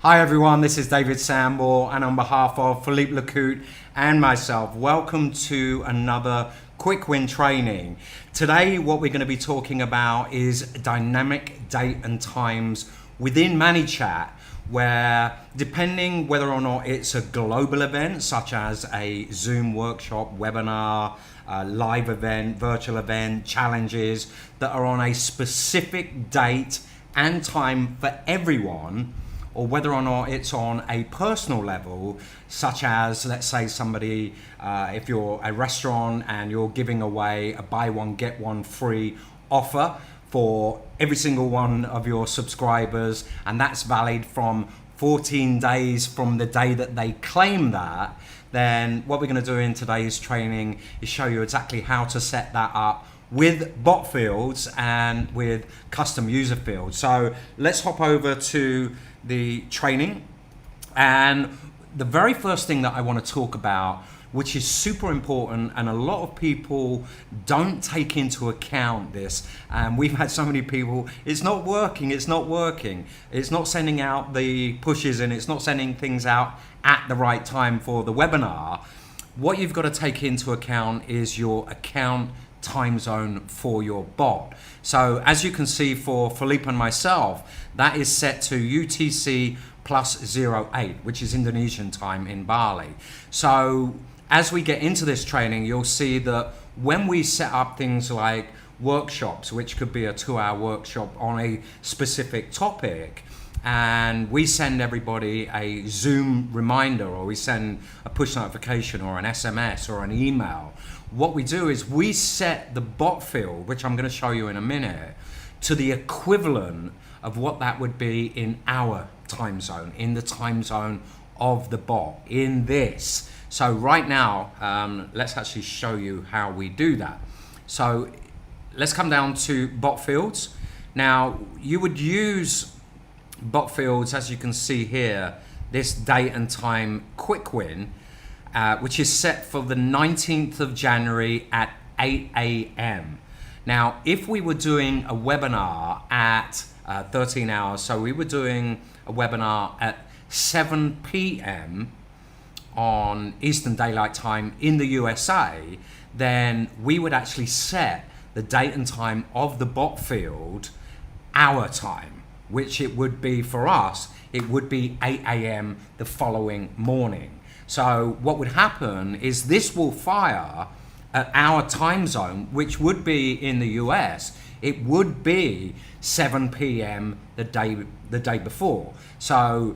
Hi everyone, this is David Samble, and on behalf of Philippe Lecoute and myself, welcome to another quick win training. Today what we're going to be talking about is dynamic date and times within ManyChat, where depending whether or not it's a global event such as a Zoom workshop, webinar, live event, virtual event, challenges that are on a specific date and time for everyone, or whether or not it's on a personal level, such as, let's say somebody, if you're a restaurant and you're giving away a buy one, get one free offer for every single one of your subscribers, and that's valid from 14 days from the day that they claim that, then what we're gonna do in today's training is show you exactly how to set that up with bot fields and with custom user fields. So let's hop over to the training, and the very first thing that I want to talk about, which is super important and a lot of people don't take into account this, and we've had so many people, it's not working, it's not sending out the pushes and it's not sending things out at the right time for the webinar. What you've got to take into account is your account time zone for your bot. So as you can see, for Philippe and myself, that is set to UTC plus 08, which is Indonesian time in Bali. So as we get into this training, you'll see that when we set up things like workshops, which could be a 2-hour workshop on a specific topic, and we send everybody a Zoom reminder, or we send a push notification or an SMS or an email, what we do is we set the bot field, which I'm going to show you in a minute, to the equivalent of what that would be in our time zone, in the time zone of the bot, in this. So right now, let's actually show you how we do that. So let's come down to bot fields. Now, you would use bot fields, as you can see here, this date and time quick win, which is set for the 19th of January at 8 a.m. Now, if we were doing a webinar at 13 hours, so we were doing a webinar at 7 p.m. on Eastern Daylight Time in the USA, then we would actually set the date and time of the bot field our time, which it would be for us, it would be 8 a.m. the following morning. So what would happen is this will fire at our time zone, which would be in the US. It would be 7 p.m. the day before. So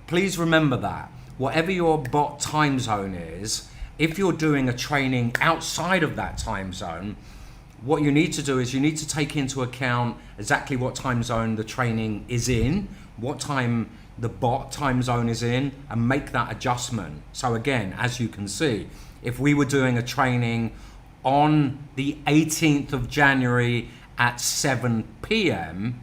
please remember that whatever your bot time zone is, if you're doing a training outside of that time zone, what you need to do is you need to take into account exactly what time zone the training is in, what time the bot time zone is in, and make that adjustment. So again, as you can see, if we were doing a training on the 18th of January at 7 p.m,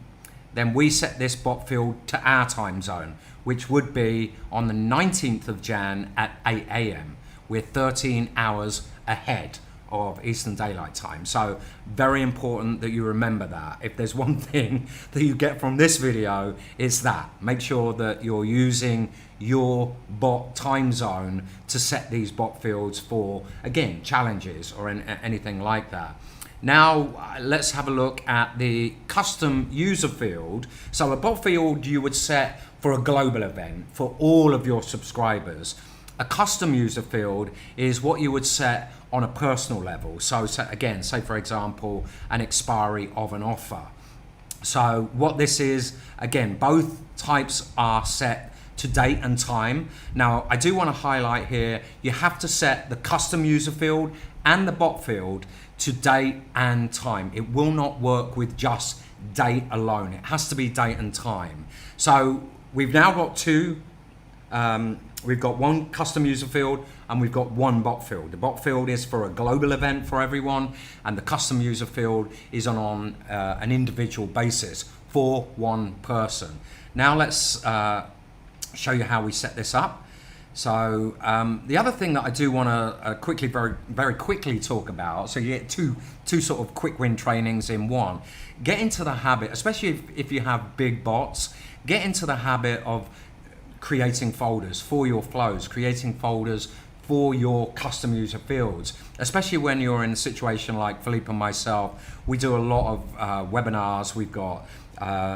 then we set this bot field to our time zone, which would be on the 19th of Jan at 8 a.m. We're 13 hours ahead of Eastern Daylight Time. So very important that you remember that. If there's one thing that you get from this video, it's that. Make sure that you're using your bot time zone to set these bot fields for, again, challenges or anything like that. Now let's have a look at the custom user field. So a bot field you would set for a global event for all of your subscribers. A custom user field is what you would set on a personal level. So again, say for example, an expiry of an offer. So what this is, again, both types are set to date and time. Now, I do want to highlight here, you have to set the custom user field and the bot field to date and time. It will not work with just date alone. It has to be date and time. So we've now got two. We've got one custom user field and we've got one bot field. The bot field is for a global event for everyone, and the custom user field is on an individual basis for one person. Now let's show you how we set this up. So the other thing that I do want to very quickly talk about, so you get two sort of quick win trainings in one. Get into the habit, especially if you have big bots, get into the habit of creating folders for your flows, creating folders for your custom user fields, especially when you're in a situation like Philippe and myself. We do a lot of webinars. We've got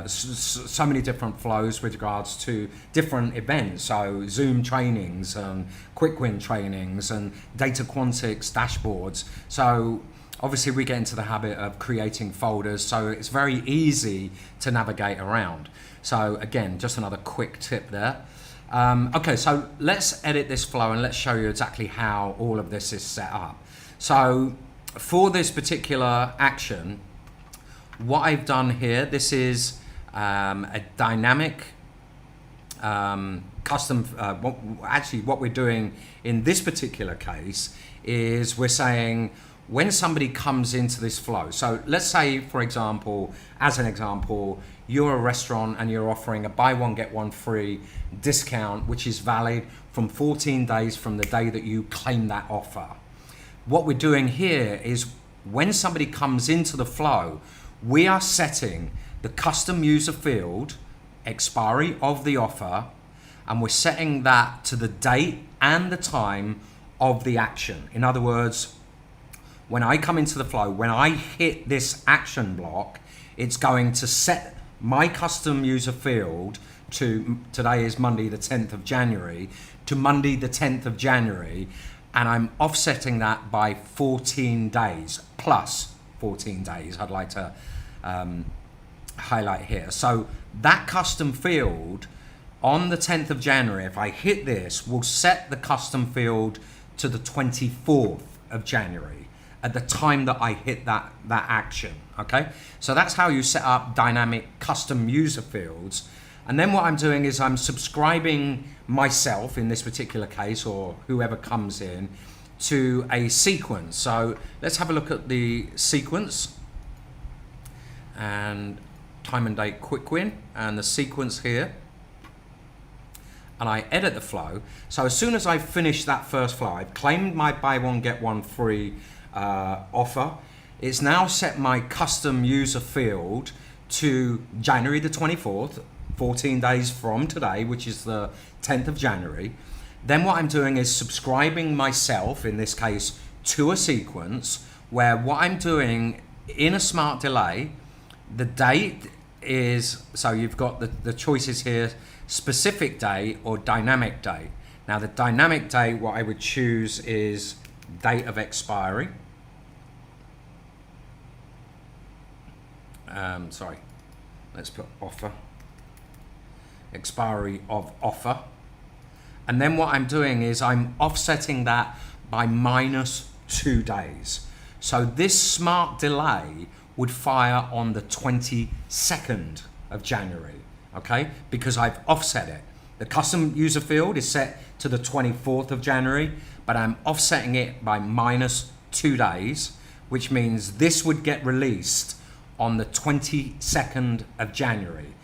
so many different flows with regards to different events, so Zoom trainings and quick win trainings and data quantics dashboards. So obviously we get into the habit of creating folders, so it's very easy to navigate around. So again, just another quick tip there. Okay, so let's edit this flow and let's show you exactly how all of this is set up. So for this particular action, what I've done here, this is a dynamic custom, what we're doing in this particular case is we're saying when somebody comes into this flow. So let's say, for example, as an example, you're a restaurant and you're offering a buy one, get one free discount, which is valid from 14 days from the day that you claim that offer. What we're doing here is when somebody comes into the flow, we are setting the custom user field expiry of the offer, and we're setting that to the date and the time of the action. In other words, when I come into the flow, when I hit this action block, it's going to set my custom user field to, today is Monday the 10th of January, to Monday the 10th of January, and I'm offsetting that by 14 days, plus 14 days, I'd like to highlight here. So that custom field on the 10th of January, if I hit this, will set the custom field to the 24th of January at the time that I hit that action, okay? So that's how you set up dynamic custom user fields. And then what I'm doing is I'm subscribing myself, in this particular case, or whoever comes in, to a sequence. So let's have a look at the sequence and time and date quick win and the sequence here. And I edit the flow. So as soon as I finish that first flow, I've claimed my buy one, get one free offer. It's now set my custom user field to January the 24th, 14 days from today, which is the 10th of January. Then what I'm doing is subscribing myself, in this case, to a sequence where what I'm doing in a smart delay, the date is, so you've got the choices here, specific date or dynamic date. Now the dynamic date, what I would choose is date of expiry. Sorry, let's put offer, expiry of offer. And then what I'm doing is I'm offsetting that by -2 days. So this smart delay would fire on the 22nd of January, okay? Because I've offset it. The custom user field is set to the 24th of January, but I'm offsetting it by -2 days, which means this would get released on the 22nd of January.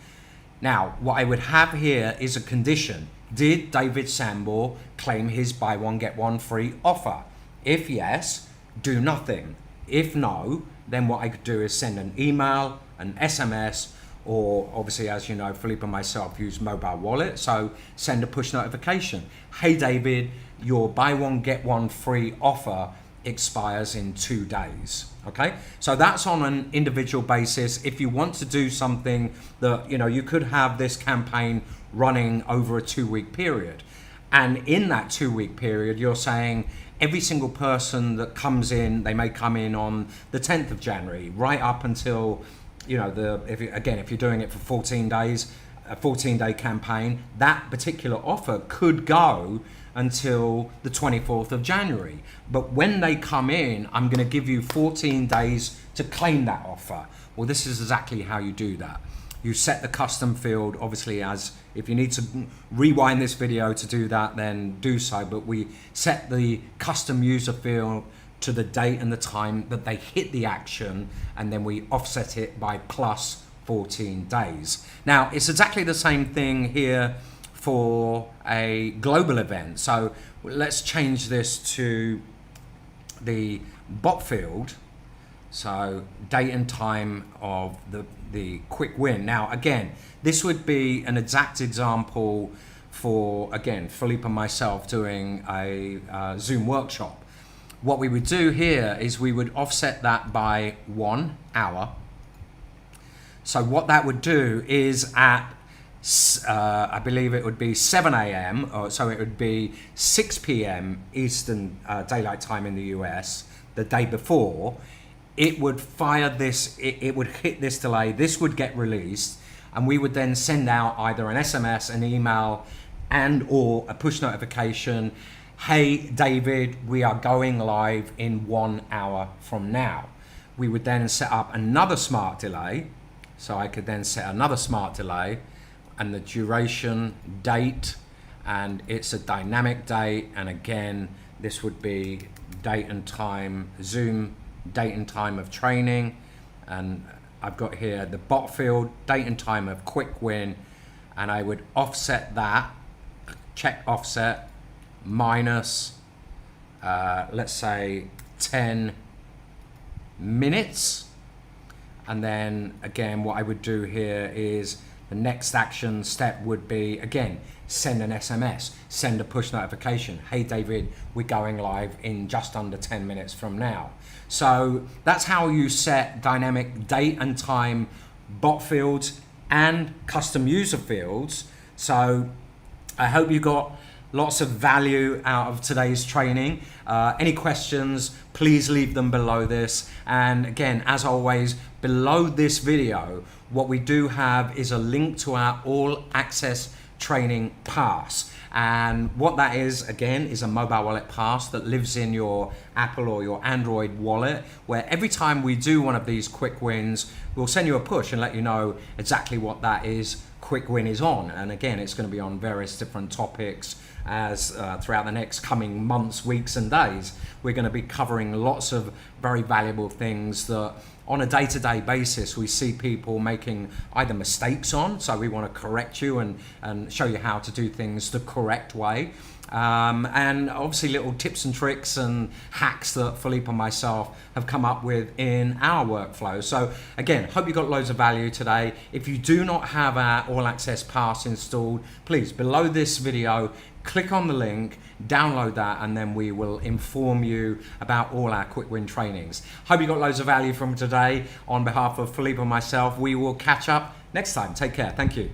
Now, what I would have here is a condition. Did David Sambor claim his buy one, get one free offer? If yes, do nothing. If no, then what I could do is send an email, an SMS, or obviously, as you know, Philippe and myself use mobile wallet, so send a push notification. Hey David, your buy one, get one free offer expires in 2 days. Okay, so that's on an individual basis. If you want to do something that, you know, you could have this campaign running over a 2-week period, and in that 2-week period you're saying every single person that comes in, they may come in on the 10th of January right up until, you know, if you're doing it for 14 days, a 14-day campaign, that particular offer could go until the 24th of January. But when they come in, I'm going to give you 14 days to claim that offer. Well, this is exactly how you do that. You set the custom field, obviously, as if you need to rewind this video to do that, then do so. But we set the custom user field to the date and the time that they hit the action, and then we offset it by plus 14 days. Now, it's exactly the same thing here for a global event. So let's change this to the bot field. So date and time of the quick win. Now, again, this would be an exact example for, again, Philippe and myself doing a Zoom workshop. What we would do here is we would offset that by 1 hour. So what that would do is at, I believe it would be 7 a.m., or so it would be 6 p.m. Eastern Daylight Time in the US, the day before, it would fire this, it would hit this delay, this would get released, and we would then send out either an SMS, an email, and or a push notification. Hey, David, we are going live in 1 hour from now. We would then set up another smart delay. So I could then set another smart delay and the duration, date, and it's a dynamic date. And again, this would be date and time, Zoom, date and time of training. And I've got here the bot field, date and time of quick win. And I would offset that, check offset, minus, let's say 10 minutes. And then again, what I would do here is the next action step would be, again, send an SMS, send a push notification. Hey David, we're going live in just under 10 minutes from now. So that's how you set dynamic date and time bot fields and custom user fields. So I hope you got lots of value out of today's training. Any questions, please leave them below this. And again, as always, below this video, what we do have is a link to our all access training pass. And what that is, again, is a mobile wallet pass that lives in your Apple or your Android wallet, where every time we do one of these quick wins, we'll send you a push and let you know exactly what that is quick win is on. And again, it's going to be on various different topics as throughout the next coming months, weeks and days. We're going to be covering lots of very valuable things that on a day-to-day basis we see people making either mistakes on, so we want to correct you and show you how to do things the correct way. And obviously little tips and tricks and hacks that Philippe and myself have come up with in our workflow. So again, hope you got loads of value today. If you do not have our All Access Pass installed, please, below this video, click on the link, download that, and then we will inform you about all our quick win trainings. Hope you got loads of value from today. On behalf of Philippe and myself, we will catch up next time. Take care. Thank you.